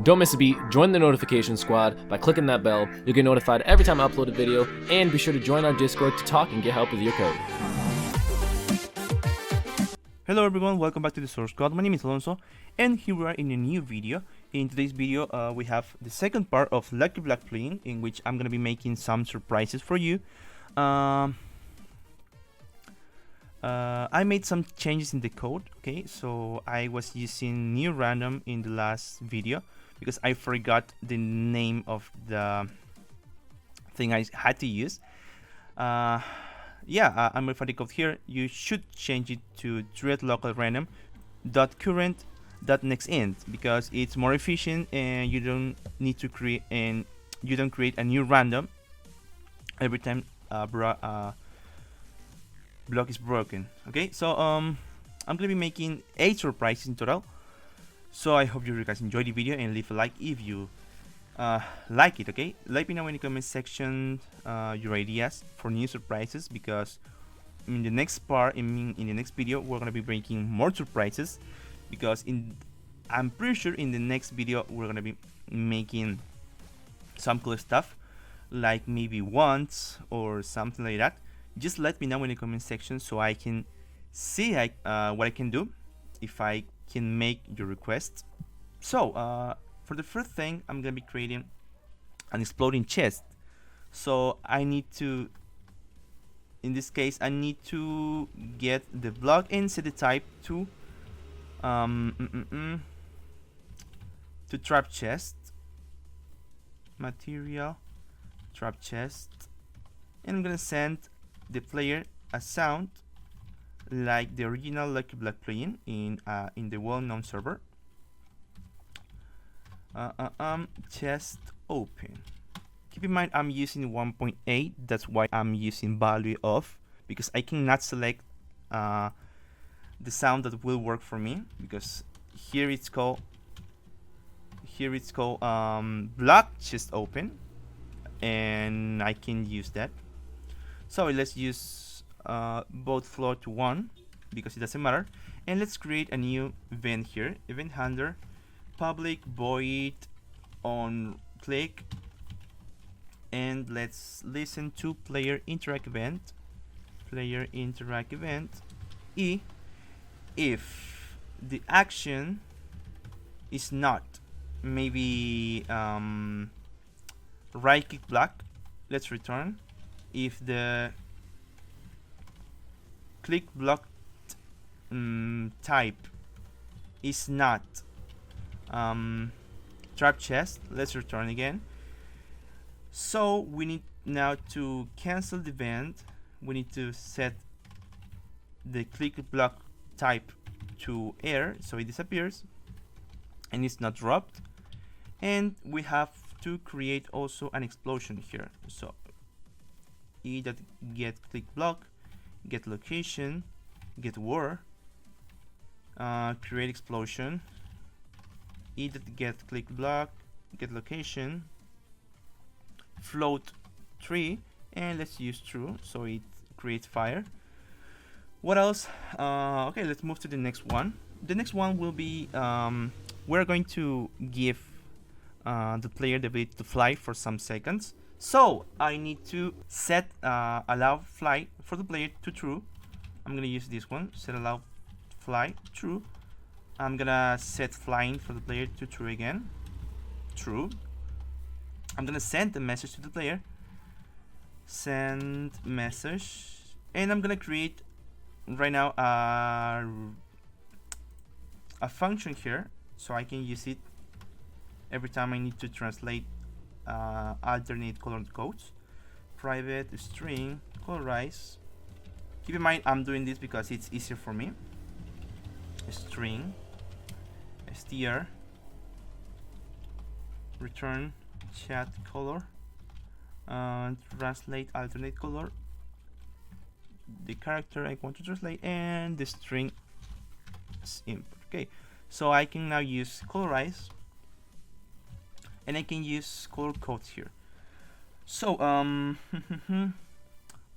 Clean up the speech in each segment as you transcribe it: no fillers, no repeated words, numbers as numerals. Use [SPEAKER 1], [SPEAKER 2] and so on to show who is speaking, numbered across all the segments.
[SPEAKER 1] Don't miss a beat, join the notification squad by clicking that bell. You'll get notified every time I upload a video, and be sure to join our Discord to talk and get help with your code.
[SPEAKER 2] Hello everyone, welcome back to the Source Code. My name is Alonso, and here we are in a new video. In today's video, we have the second part of Lucky Block plugin, in which I'm gonna be making some surprises for you. I made some changes in the code. Okay, so I was using new random in the last video because I forgot the name of the thing I had to use. I'm modifying the code here. You should change it to thread local random .current.nextEnd because it's more efficient and you don't need to create a new random every time block is broken. Okay, so I'm gonna be making 8 surprises in total. So I hope you guys enjoy the video and leave a like if you like it. Okay, let me know in the comment section your ideas for new surprises, because in the next part, in the next video, we're gonna be making more surprises, because I'm pretty sure in the next video we're gonna be making some cool stuff, like maybe wands or something like that. Just let me know in the comment section so I can see what I can do, if I can make your requests. So for the first thing, I'm gonna be creating an exploding chest. So I need to, in this case, I need to get the block and set the type to trap chest, material, trap chest, and I'm gonna send the player a sound like the original Lucky Block plugin in the well-known server. Chest open. Keep in mind I'm using 1.8. That's why I'm using value of, because I cannot select the sound that will work for me, because here it's called block chest open, and I can use that. So let's use both float to 1 because it doesn't matter, and let's create a new event here. Event handler public void on click, and let's listen to player interact event. Player interact event E. If the action is not maybe right click block, let's return. If the click block type is not trap chest, let's return again. So we need now to cancel the event. We need to set the click block type to air so it disappears and it's not dropped. And we have to create also an explosion here. So that get click block, get location, get war, create explosion, that get click block, get location, float 3, and let's use true so it creates fire. What else? Okay, let's move to the next one. The next one will be we're going to give the player the ability to fly for some seconds. So I need to set allow fly for the player to true. I'm gonna use this one, set allow fly true. I'm gonna set flying for the player to true again, true. I'm gonna send a message to the player, send message, and I'm gonna create right now a function here so I can use it every time I need to translate alternate colored codes. Private string colorize. Keep in mind I'm doing this because it's easier for me. String str return chat color, translate alternate color, the character I want to translate, and the string input. Okay, so I can now use colorize, and I can use color codes here. So I'm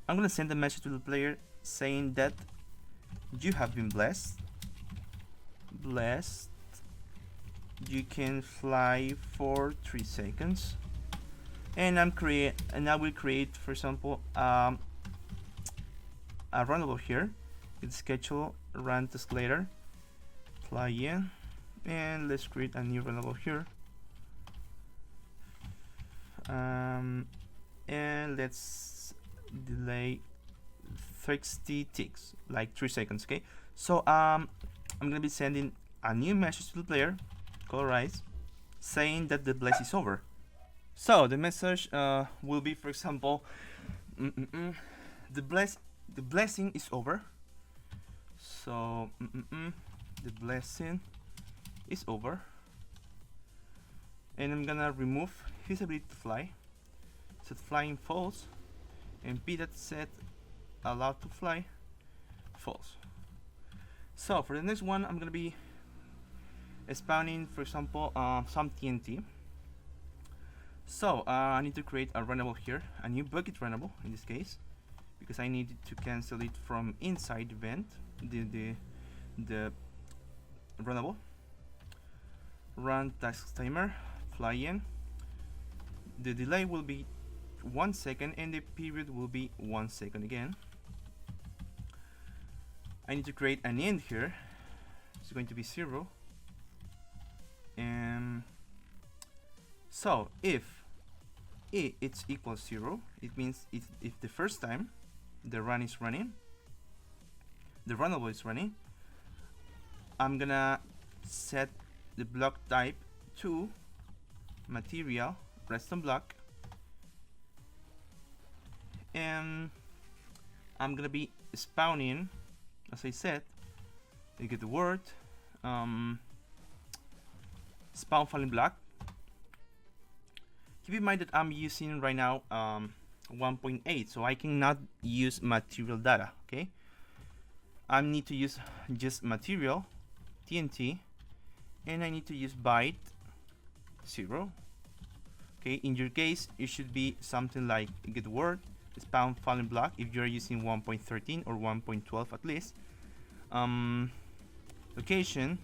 [SPEAKER 2] gonna send a message to the player saying that you have been blessed you can fly for 3 seconds, and I will create, for example, a runnable here. It's schedule run task later, fly in, and let's create a new runnable here, and let's delay 60 ticks, like 3 seconds. Okay, so I'm gonna be sending a new message to the player, colorize, saying that the bless is over. So the message will be, for example, the blessing is over. So the blessing is over, and I'm gonna remove his ability to fly, set flying false, and p that set allowed to fly false. So for the next one, I'm gonna be spawning, for example, some TNT. So I need to create a runnable here, a new Bukkit runnable in this case, because I need to cancel it from inside the vent, the runnable. Run task timer, fly in. The delay will be 1 second, and the period will be 1 second again. I need to create an end here. It's going to be 0. And so if it's equal 0, it means if the first time the run is running, the runnable is running, I'm gonna set the block type to material redstone block, and I'm gonna be spawning, as I said, you get the word spawn falling block. Keep in mind that I'm using right now 1.8, so I cannot use material data. Okay, I need to use just material TNT, and I need to use byte 0. Okay, in your case it should be something like get word spawn falling block if you're using 1.13 or 1.12 at least. Location,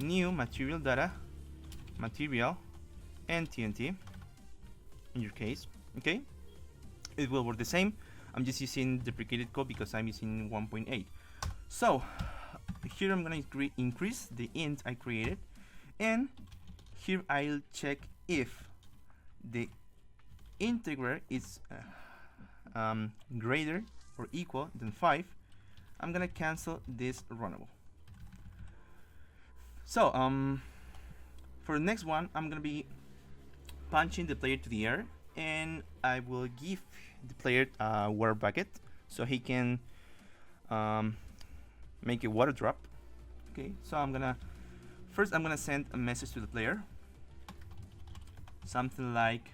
[SPEAKER 2] new material data, material, and TNT in your case. Okay, it will work the same. I'm just using deprecated code because I'm using 1.8. So here I'm gonna increase the int I created, and here I'll check if the integer is greater or equal than 5. I'm gonna cancel this runnable. So for the next one, I'm gonna be punching the player to the air, and I will give the player a water bucket so he can make a water drop. Okay, so I'm gonna send a message to the player, something like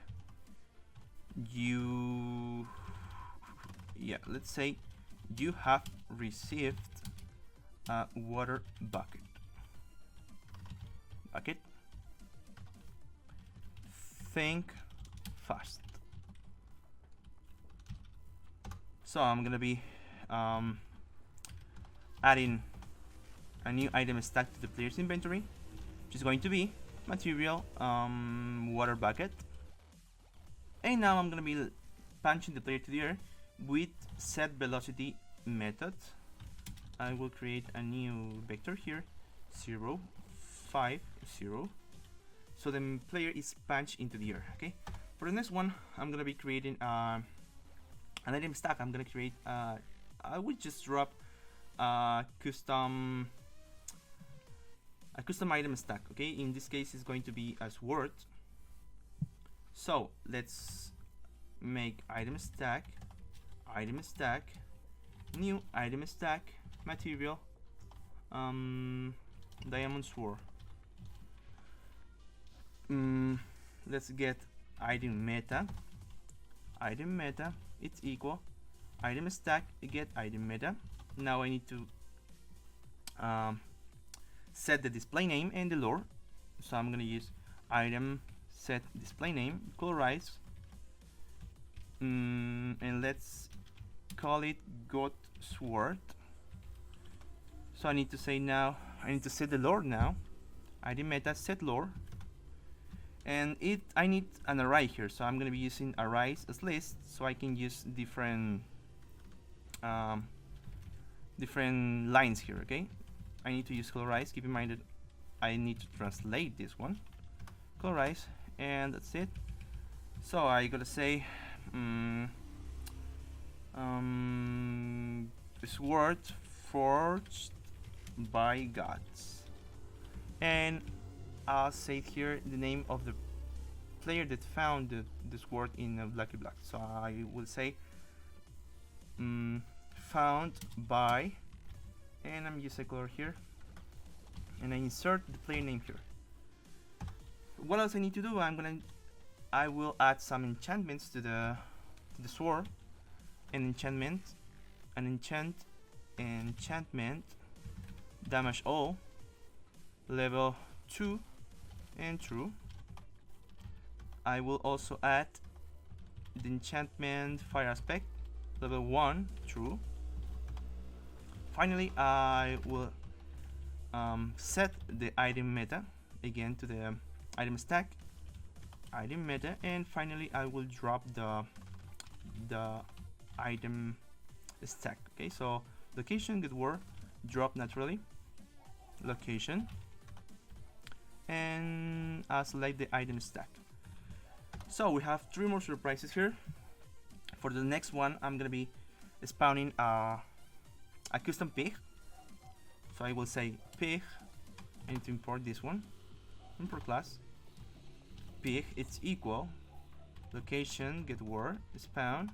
[SPEAKER 2] let's say you have received a water bucket. Think fast. So I'm gonna be adding a new item stack to the player's inventory, which is going to be material water bucket. And now I'm gonna be punching the player to the air with set velocity method. I will create a new vector here, 0, 5, 0. So the player is punched into the air. Okay. For the next one, I'm gonna be creating an item stack. I'm gonna create. I would just drop a custom item stack. Okay. In this case, it's going to be as word. So let's make item stack, new item stack, material, diamond sword. Let's get item meta, it's equal item stack get item meta. Now I need to set the display name and the lore, so I'm gonna use item set display name, colorize, and let's call it got sword. So I need to say now, I need to set the lore now. item meta set lore, and I need an array here, so I'm gonna be using arrays as list, so I can use different different lines here. Okay, I need to use colorize. Keep in mind that I need to translate this one, colorize, and that's it. So I gotta say sword forged by gods, and I'll say here the name of the player that found the sword in a lucky block. So I will say found by, and I'm using a color here, and I insert the player name here. What else I need to do? I will add some enchantments to the sword. An enchantment, damage all, level 2 and true. I will also add the enchantment fire aspect, level 1 true. Finally, I will set the item meta again to the item stack, item meta, and finally I will drop the item stack. Okay, so location get word drop naturally, location, and I'll select the item stack. So we have 3 more surprises here. For the next one, I'm gonna be spawning a custom pig. So I will say pig. I need to import this one. Import class pig. It's equal location get word spawn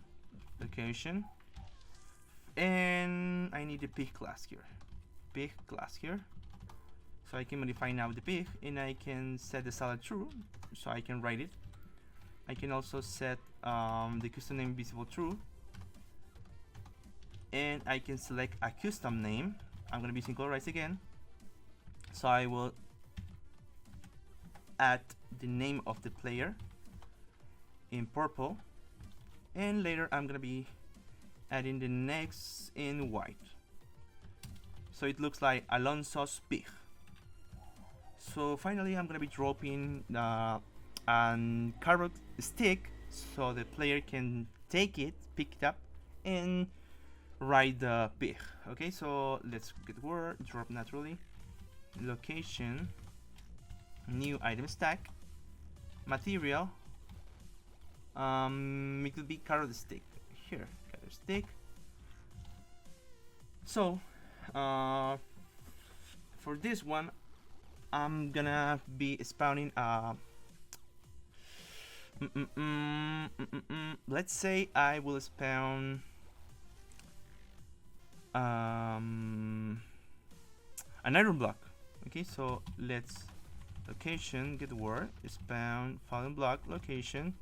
[SPEAKER 2] location, and I need a pig class here. Pig class here. So I can modify now the pig, and I can set the salad true, so I can write it. I can also set the custom name visible true, and I can select a custom name. I'm gonna be using colorize again, so I will add the name of the player in purple, and later I'm gonna be adding the next in white, so it looks like Alonso's pig. So finally I'm gonna be dropping a carrot stick, so the player can take it, pick it up, and ride the pig. Okay, so let's get word drop naturally, location, new item stack, material, it could be carrot stick here, carrot stick. So for this one I'm gonna be spawning let's say I will spawn an iron block. Okay, so let's location get word spawn fallen block, location,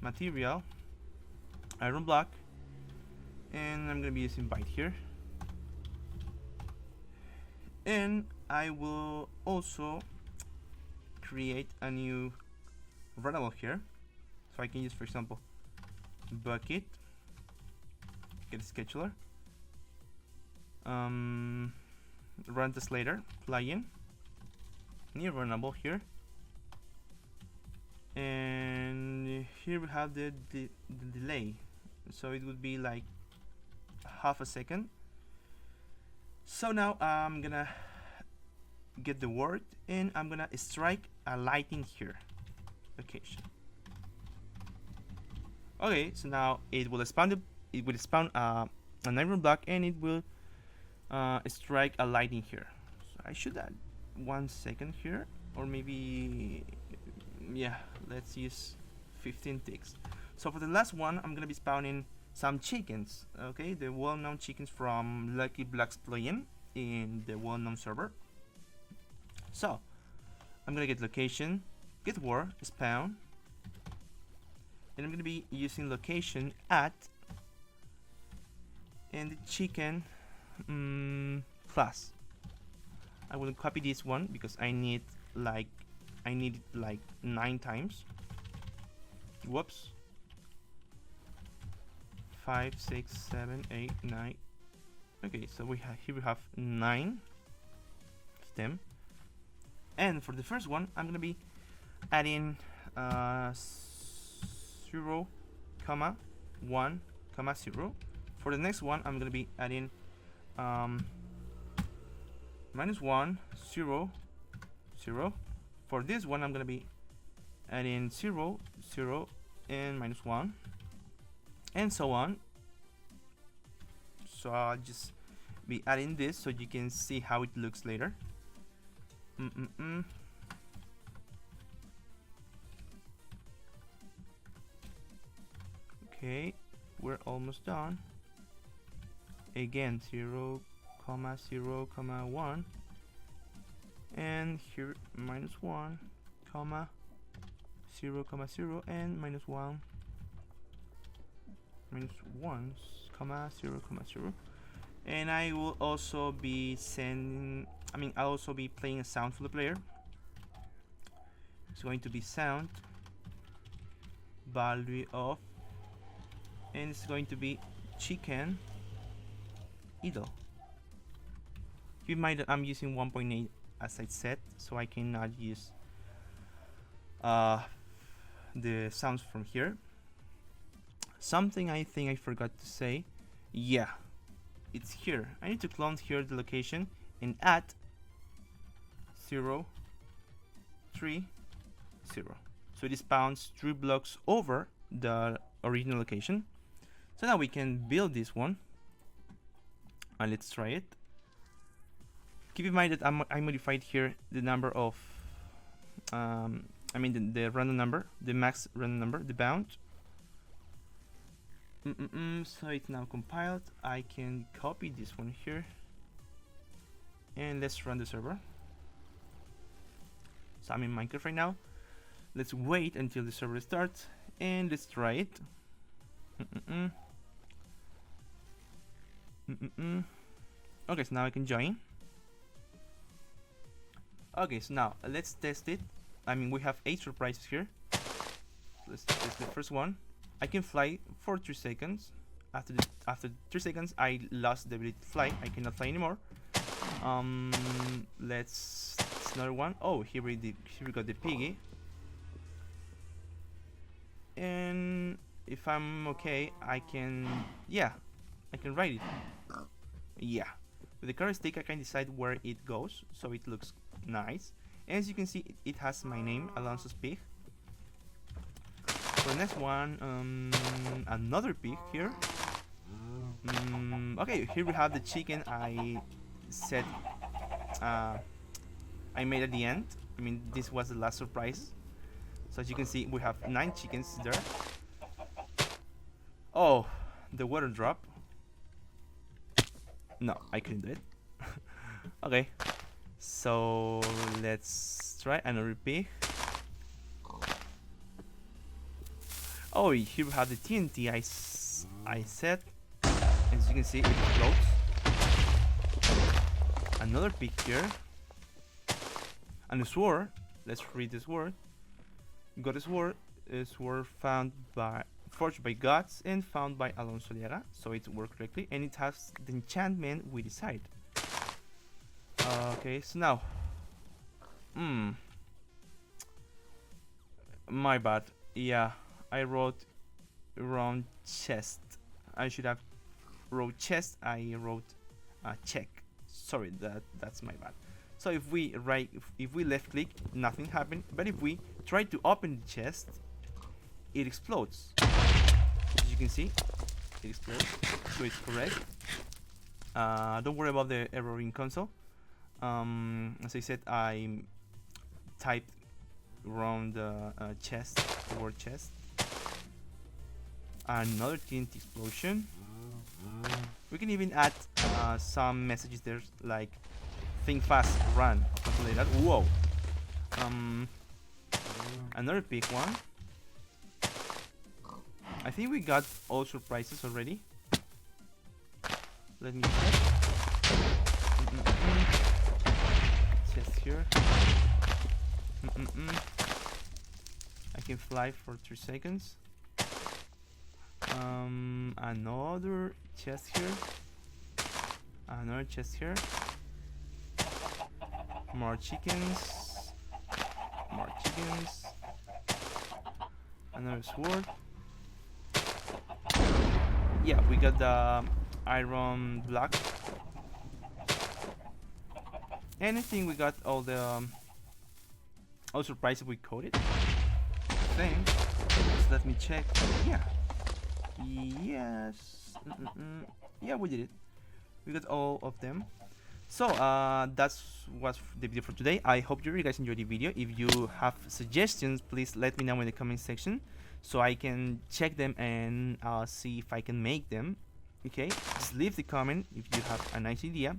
[SPEAKER 2] material, iron block, and I'm gonna be using byte here, and I will also create a new variable here, so I can use, for example, Bukkit, get a scheduler, run translator, plugin, new variable here, and here we have the delay, so it would be like half a second. So now I'm gonna get the word, and I'm gonna strike a lightning here, location. Okay, so now it will spawn an iron block, and it will strike a lightning here. So I should add 1 second here, or maybe, yeah, let's use 15 ticks. So for the last one, I'm gonna be spawning some chickens. Okay, the well-known chickens from Lucky Blocks plugin in the well-known server. So I'm gonna get location, get word, spawn, and I'm gonna be using location at, and the chicken class. I will copy this one because I need it like 9 times. Whoops. 5, 6, 7, 8, 9. Okay, so here we have 9 of them, And for the first one, I'm gonna be adding 0, 1, 0. For the next one, I'm gonna be adding -1, 0, 0. For this one, I'm gonna be adding 0, 0, and -1, and so on. So I'll just be adding this so you can see how it looks later. Okay, we're almost done. Again, 0, 0, 1, and here -1, 0, 0, and -1, -1, 0, 0. And I will also be I'll also be playing a sound for the player. It's going to be sound value of, and it's going to be chicken idle. Keep in mind that I'm using 1.8 as I said, so I cannot use the sounds from here. Something I think I forgot to say. Yeah, it's here. I need to clone here the location and add 0, 3, 0. So it spawns 3 blocks over the original location. So now we can build this one. And let's try it. Keep in mind that I modified here the number of the random number, the max random number, the bound. So it's now compiled. I can copy this one here, and let's run the server. So I'm in Minecraft right now. Let's wait until the server starts, and let's try it. Okay, so now I can join. Okay, so now let's test it. We have 8 surprises here. Let's test the first one. I can fly for 3 seconds. After 3 seconds, I lost the ability to fly. I cannot fly anymore. Let's another one. Oh, here we got the piggy. And if I'm okay, I can ride it. Yeah, with the current stick, I can decide where it goes, so it looks nice. And as you can see, it has my name, Alonso's pig. For the next one, another pig here. Okay, here we have the chicken I said I made at the end. This was the last surprise. So as you can see, we have 9 chickens there. Oh, the water drop. No, I couldn't do it. Okay, so let's try another pig. Oh, here we have the TNT I set. As you can see, it floats. Another pig here. And a sword. Let's read the sword. Got a sword. A sword forged by gods and found by Alonso Liera, so it worked correctly, and it has the enchantment we decide. Okay, so now, my bad. Yeah, I wrote wrong chest. I should have wrote chest. I wrote check. Sorry, that's my bad. So if we left click, nothing happened. But if we try to open the chest, it explodes. As you can see, it explodes. So it's correct. Don't worry about the error in console. As I said, I typed wrong the chest, the word chest. Another TNT explosion. We can even add some messages there, like think fast, run, something like that. Whoa. Another big one. I think we got all surprises already. Let me check. Chest here. I can fly for 3 seconds. Another chest here. Another chest here. More chickens. more chickens. Another sword. Yeah, we got the iron block. And I think we got all the all surprises we coded. Thanks. So let me check. Yeah. Yes. Yeah, we did it. We got all of them. So that's what's the video for today. I hope you guys enjoyed the video. If you have suggestions, please let me know in the comment section so I can check them and see if I can make them. Okay, just leave the comment if you have a nice idea.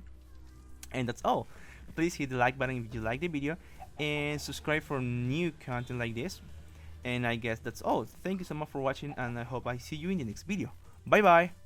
[SPEAKER 2] And that's all. Please hit the like button if you like the video and subscribe for new content like this. And I guess that's all. Thank you so much for watching, and I hope I see you in the next video. Bye bye.